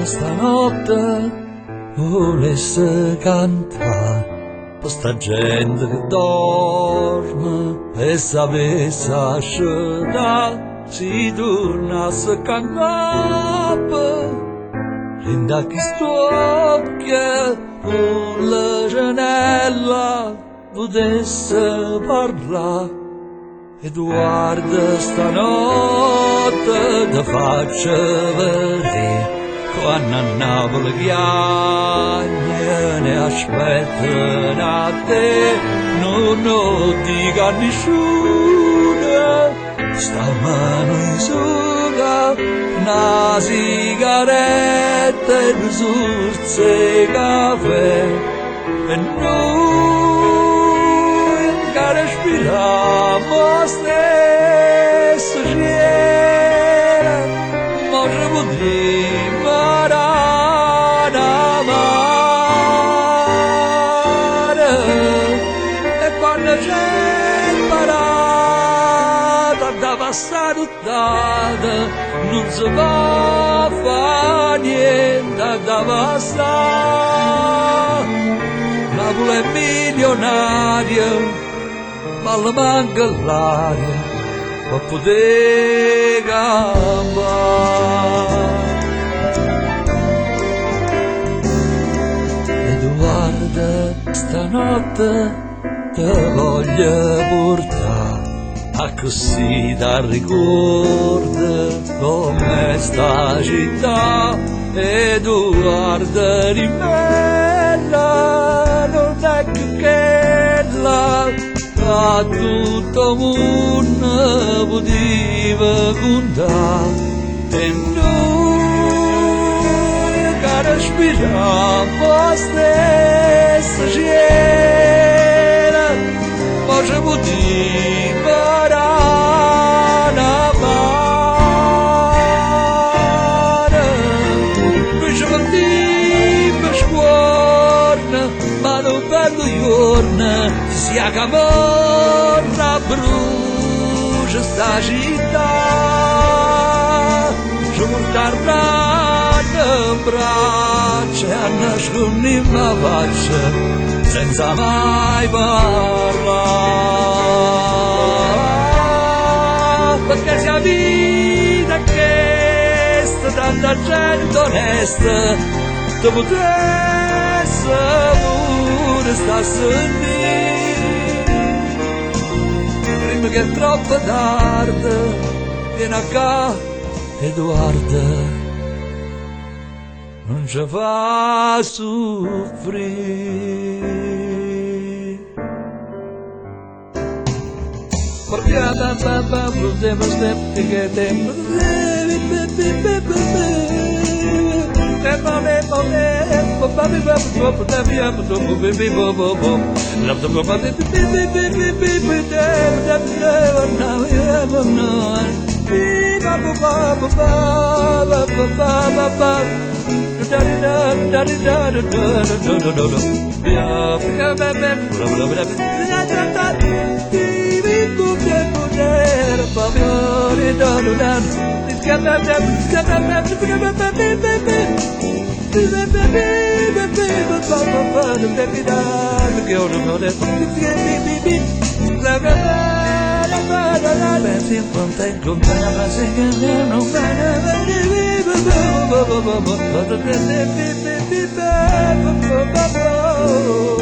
stanotte volesse cantare per sta gente che dorme e sapesse asciugare si tornasse a cantare Linda che stocchia con la gianella potesse parlare Edoardo stanotte ti faccia vedere quando a Napoli chiagna ne aspettano a te non lo dica a nessuno sta mano in suga una sigaretta e due sorse caffè e noi che respiriamo stesso cielo ma ci potremmo amare e quando c'è imparata da passare tutt'altra non si può fare niente da passare Napoli è milionaria ma le manca l'aria per poter campare Edoardo stanotte te voglio portare a così da ricorda come sta città Edoardo rimella non è che quella a tutto mondo poteva contare e noi che respiriamo stesso cielo ma ci poteva amare invece poteva scuorna ma non bello giorno sia che morra brucia sta città ci porteranno in braccia e a nascondere la faccia senza mai parlare perché sia vita questa tanta gente onesta te potesse pure sta sentire prima che è troppo tardi vieni a qua Edoardo non ci fa soffrire portiamo possiamo Pensi